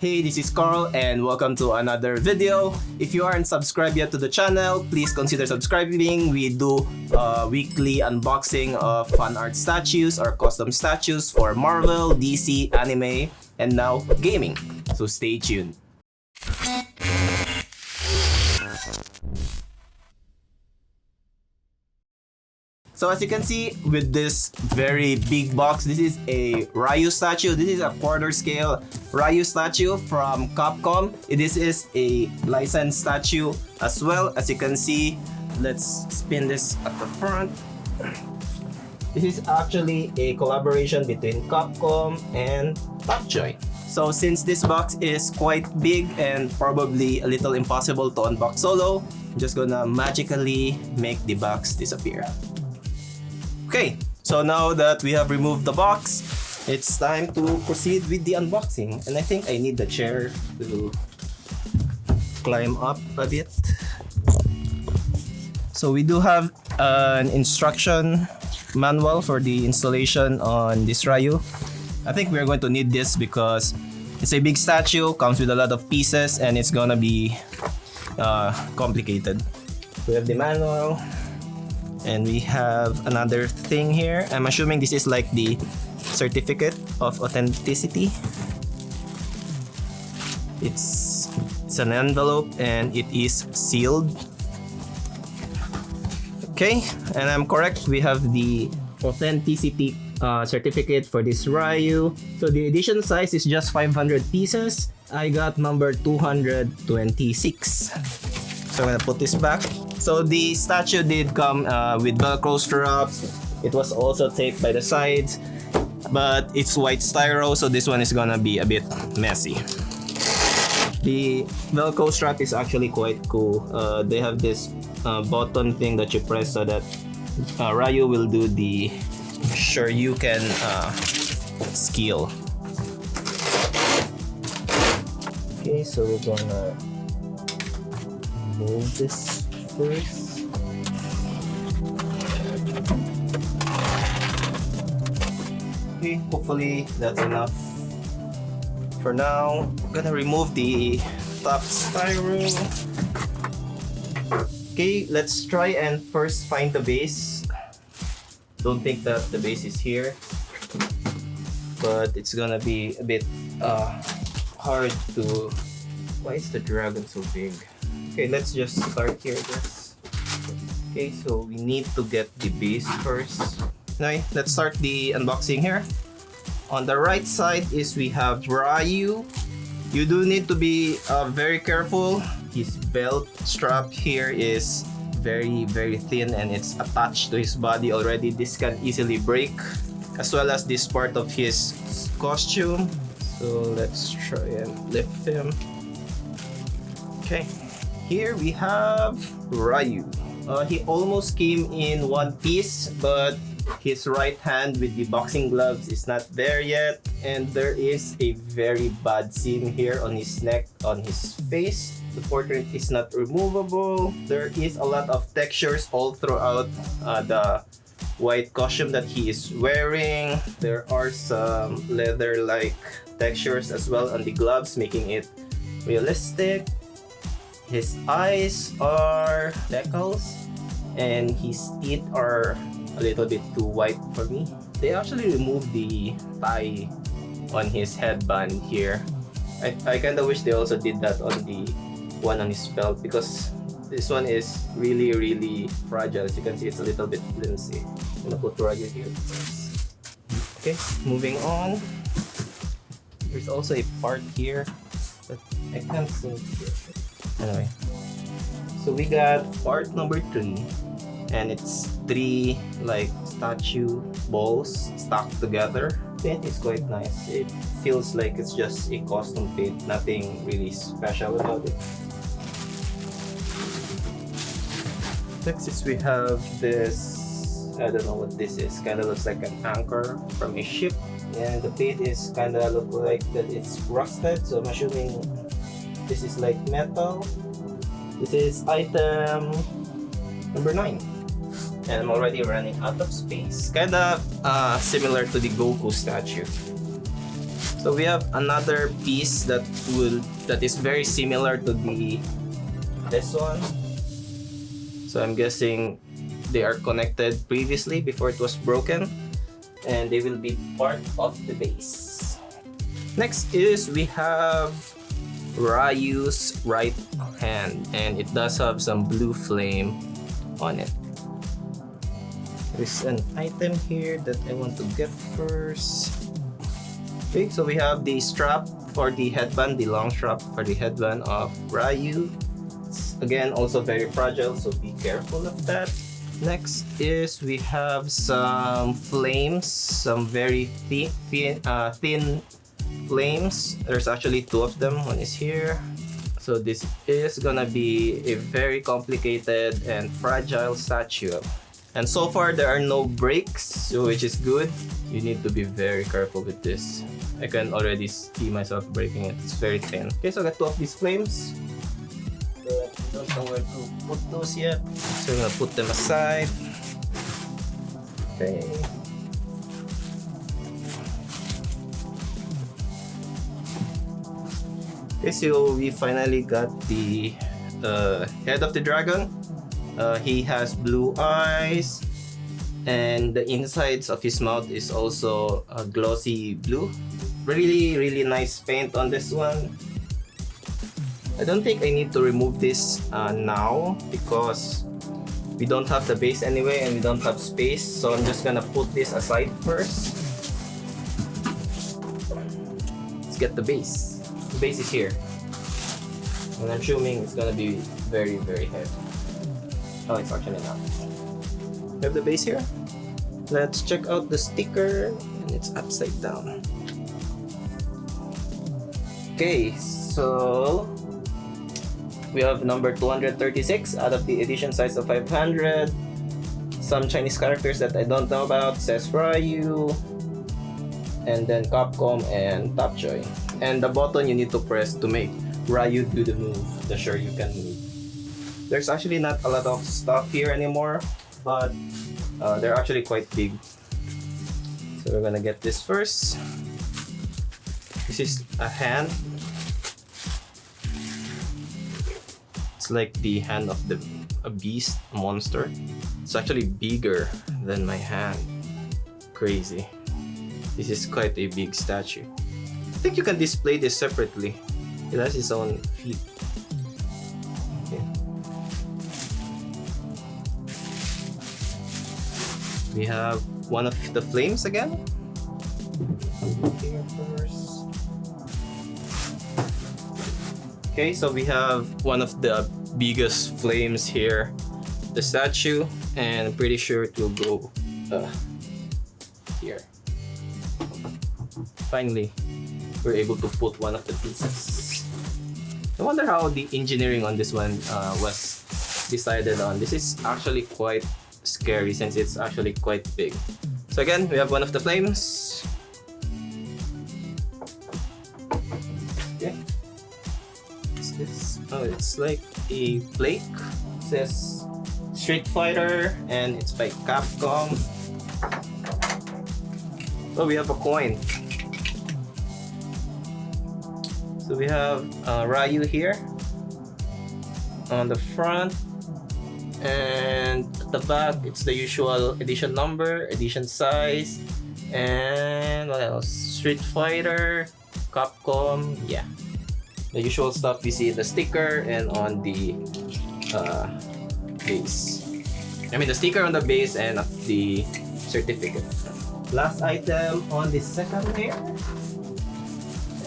Hey, this is Carl and welcome to another video. If you aren't subscribed yet to the channel, please consider subscribing. We do weekly unboxing of fan art statues or custom statues for Marvel, DC, anime, and now gaming. So stay tuned. So as you can see with this very big box, this is a Ryu statue. This is a quarter scale Ryu statue from Capcom. This is a licensed statue as well. As you can see, let's spin this at the front. This is actually a collaboration between Capcom and TopJoy. So since this box is quite big and probably a little impossible to unbox solo, I'm just gonna magically make the box disappear. Okay, so now that we have removed the box, it's time to proceed with the unboxing. And I think I need the chair to climb up a bit. So we do have an instruction manual for the installation on this Ryu. I think we're going to need this because it's a big statue, comes with a lot of pieces, and it's gonna be complicated. We have the manual. And we have another thing here. I'm assuming this is like the certificate of authenticity. It's an envelope and it is sealed. Okay, and I'm correct. We have the authenticity certificate for this Ryu. So the edition size is just 500 pieces. I got number 226. So I'm gonna put this back. So the statue did come with Velcro straps. It was also taped by the sides, but it's white styro, so this one is gonna be a bit messy. The Velcro strap is actually quite cool. They have this button thing that you press so that Ryu will do the Shoryuken skill. Okay, so we're gonna move this first. Okay, hopefully that's enough. For now, I'm gonna remove the top styro. Okay, let's try and first find the base. Don't think that the base is here, but it's gonna be a bit hard to. Why is the dragon so big? Okay, let's just start here, guys. Okay, so we need to get the base first. Okay, let's start the unboxing here. On the right side is we have Ryu. You do need to be very careful. His belt strap here is very thin and it's attached to his body already. This can easily break, as well as this part of his costume. So let's try and lift him. Okay. Here we have Ryu. He almost came in one piece, but his right hand with the boxing gloves is not there yet. And there is a very bad seam here on his neck, on his face. The portrait is not removable. There is a lot of textures all throughout the white costume that he is wearing. There are some leather-like textures as well on the gloves, making it realistic. His eyes are decals and his teeth are a little bit too white for me. They actually removed the tie on his headband here. I kind of wish they also did that on the one on his belt, because this one is really fragile. As you can see, it's a little bit flimsy. I'm gonna put Ryu here first. Okay, moving on. There's also a part here that I can't see here. Anyway, so we got part number 3, and it's 3 like statue balls stacked together. Paint is quite nice. It feels like it's just a custom paint, nothing really special about it. Next is we have this, I don't know what this is, kind of looks like an anchor from a ship, and the paint is kind of look like that it's rusted, so I'm assuming this is like metal. This is item number 9. And I'm already running out of space. Kinda similar to the Goku statue. So we have another piece that is very similar to this one. So I'm guessing they are connected previously before it was broken, and they will be part of the base. Next is we have Ryu's right hand, and it does have some blue flame on it. There's an item here that I want to get first. Okay, so we have the strap for the headband, the long strap for the headband of Ryu. It's, again, also very fragile, so be careful of that. Next is we have some flames, some very thin flames. There's actually two of them. One is here. So this is gonna be a very complicated and fragile statue. And so far there are no breaks, which is good. You need to be very careful with this. I can already see myself breaking it. It's very thin. Okay, so I got two of these flames. But I don't know where to put those yet. So I'm gonna put them aside. Okay. Okay, so we finally got the head of the dragon. He has blue eyes, and the insides of his mouth is also a glossy blue. Really nice paint on this one. I don't think I need to remove this now because we don't have the base anyway and we don't have space, so I'm just gonna put this aside first. Let's get the base. The base is here, and I'm assuming it's gonna be very heavy. Oh, it's actually not. We have the base here. Let's check out the sticker, and it's upside down. Okay, so we have number 236 out of the edition size of 500. Some Chinese characters that I don't know about, says Ryu, and then Capcom and TopJoy. And the button you need to press to make Ryu do the move, the Shoryuken move. There's actually not a lot of stuff here anymore, but they're actually quite big. So we're gonna get this first. This is a hand. It's like the hand of a beast, a monster. It's actually bigger than my hand. Crazy. This is quite a big statue. I think you can display this separately. It has its own feet. Okay. We have one of the flames again. Here first. Okay, so we have one of the biggest flames here, the statue, and I'm pretty sure it will go here. Finally, we're able to put one of the pieces. I wonder how the engineering on this one was decided on. This is actually quite scary since it's actually quite big. So again, we have one of the flames. Okay. What's this? Oh, it's like a plate. It says Street Fighter and it's by Capcom. Oh, we have a coin. So we have Ryu here on the front, and at the back it's the usual edition number, edition size, and what else? Street Fighter, Capcom, yeah, the usual stuff we see in the sticker and on the base. I mean the sticker on the base and the certificate. Last item on the second layer,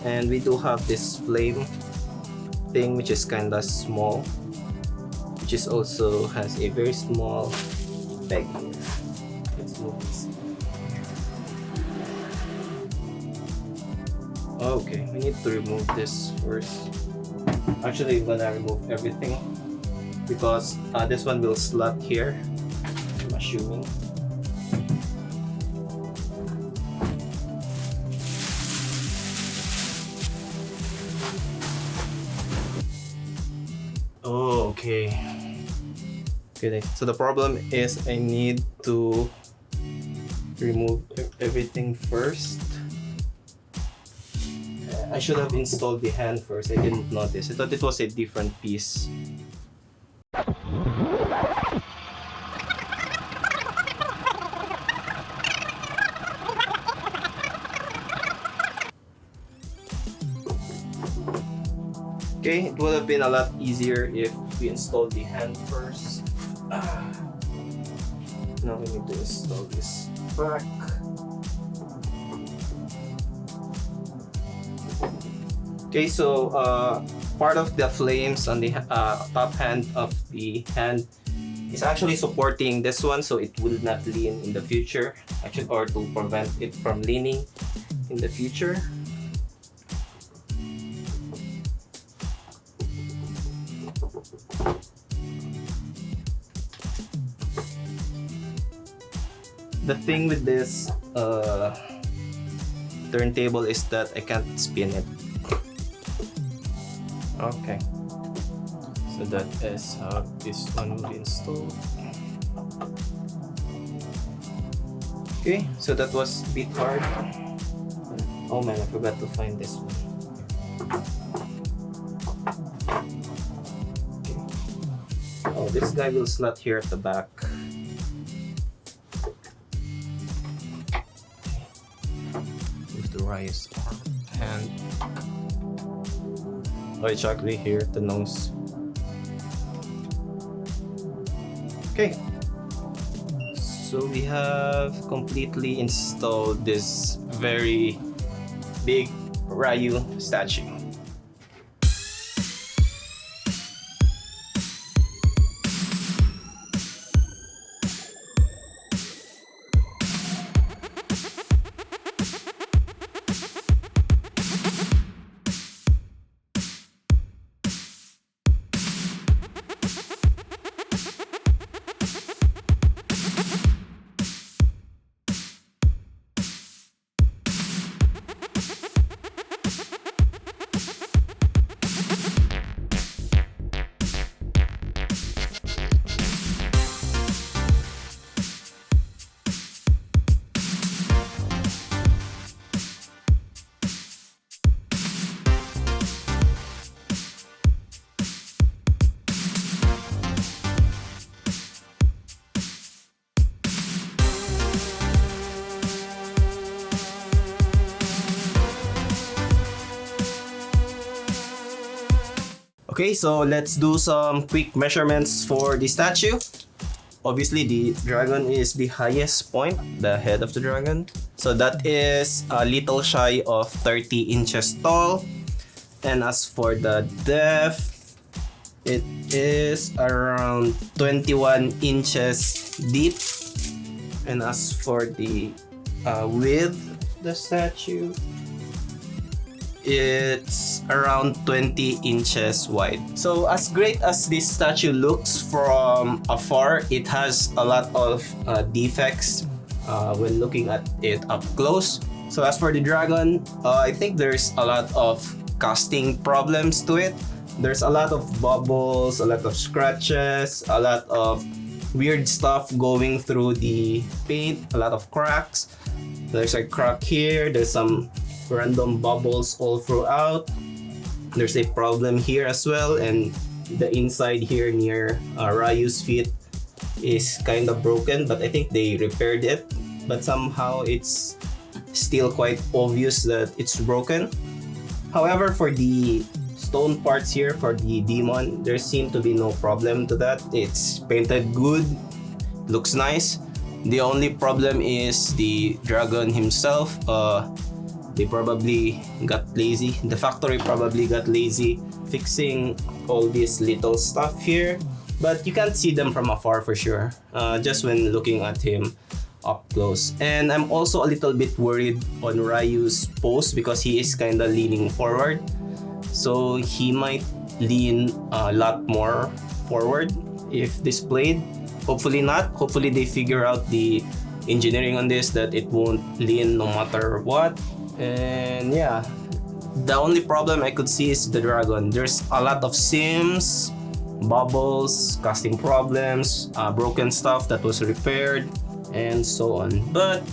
and we do have this flame thing which is kinda small, which is also has a very small peg here. Let's move this. Okay, we need to remove this first. Actually, I'm gonna remove everything because this one will slot here, I'm assuming. Oh, okay. Okay, so the problem is I need to remove everything first. I should have installed the hand first. I didn't notice. I thought it was a different piece. Okay, it would have been a lot easier if we installed the hand first. Now we need to install this back. Okay, so part of the flames on the top hand of the hand is actually supporting this one, so it will not lean in the future, actually, or to prevent it from leaning in the future. The thing with this turntable is that I can't spin it. Okay, so that is how this one will be installed. Okay, so that was a bit hard. Oh man, I forgot to find this one. Okay. Oh, this guy will slot here at the back. Ryu's hand. Oh, it's actually here at the nose. Okay, so we have completely installed this very big Ryu statue. Okay, so let's do some quick measurements for the statue. Obviously, the dragon is the highest point, the head of the dragon. So that is a little shy of 30 inches tall. And as for the depth, it is around 21 inches deep. And as for the width of the statue, it's around 20 inches wide. So as great as this statue looks from afar, it has a lot of defects when looking at it up close. So as for the dragon, I think there's a lot of casting problems to it. There's a lot of bubbles, a lot of scratches, a lot of weird stuff going through the paint, a lot of cracks. There's a crack here, there's some random bubbles all throughout. There's a problem here as well, and the inside here near Ryu's feet is kind of broken, but I think they repaired it. But somehow it's still quite obvious that it's broken. However, for the stone parts here, for the demon, there seemed to be no problem to that. It's painted good, looks nice. The only problem is the dragon himself. They probably got lazy. The factory probably got lazy fixing all this little stuff here. But you can't see them from afar for sure, just when looking at him up close. And I'm also a little bit worried on Ryu's pose because he is kind of leaning forward. So he might lean a lot more forward if displayed. Hopefully not. Hopefully they figure out the engineering on this, that it won't lean no matter what. And yeah, the only problem I could see is the dragon. There's a lot of seams, bubbles, casting problems, broken stuff that was repaired, and so on. But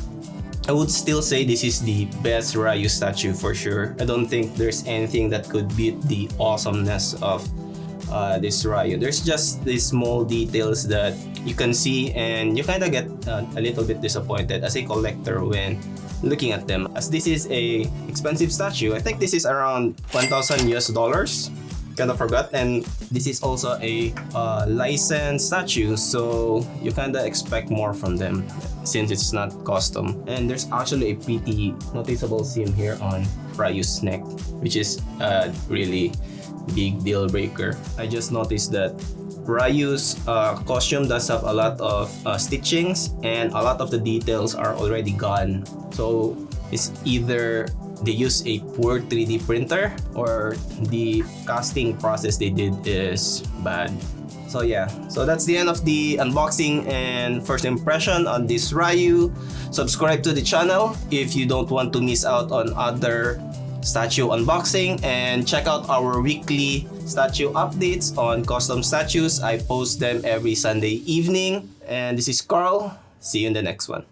I would still say this is the best Ryu statue for sure. I don't think there's anything that could beat the awesomeness of this Ryu. There's just these small details that you can see, and you kind of get a little bit disappointed as a collector when looking at them, as this is a expensive statue. I think this is around 1,000 US dollars. Kind of forgot, and this is also a licensed statue, so you kind of expect more from them since it's not custom. And there's actually a pretty noticeable seam here on Ryu's neck, which is a really big deal breaker. I just noticed that Ryu's costume does have a lot of stitchings, and a lot of the details are already gone. So it's either they use a poor 3D printer or the casting process they did is bad. So yeah, so that's the end of the unboxing and first impression on this Ryu. Subscribe to the channel if you don't want to miss out on other statue unboxing, and check out our weekly statue updates on custom statues. I post them every Sunday evening. And this is Carl. See you in the next one.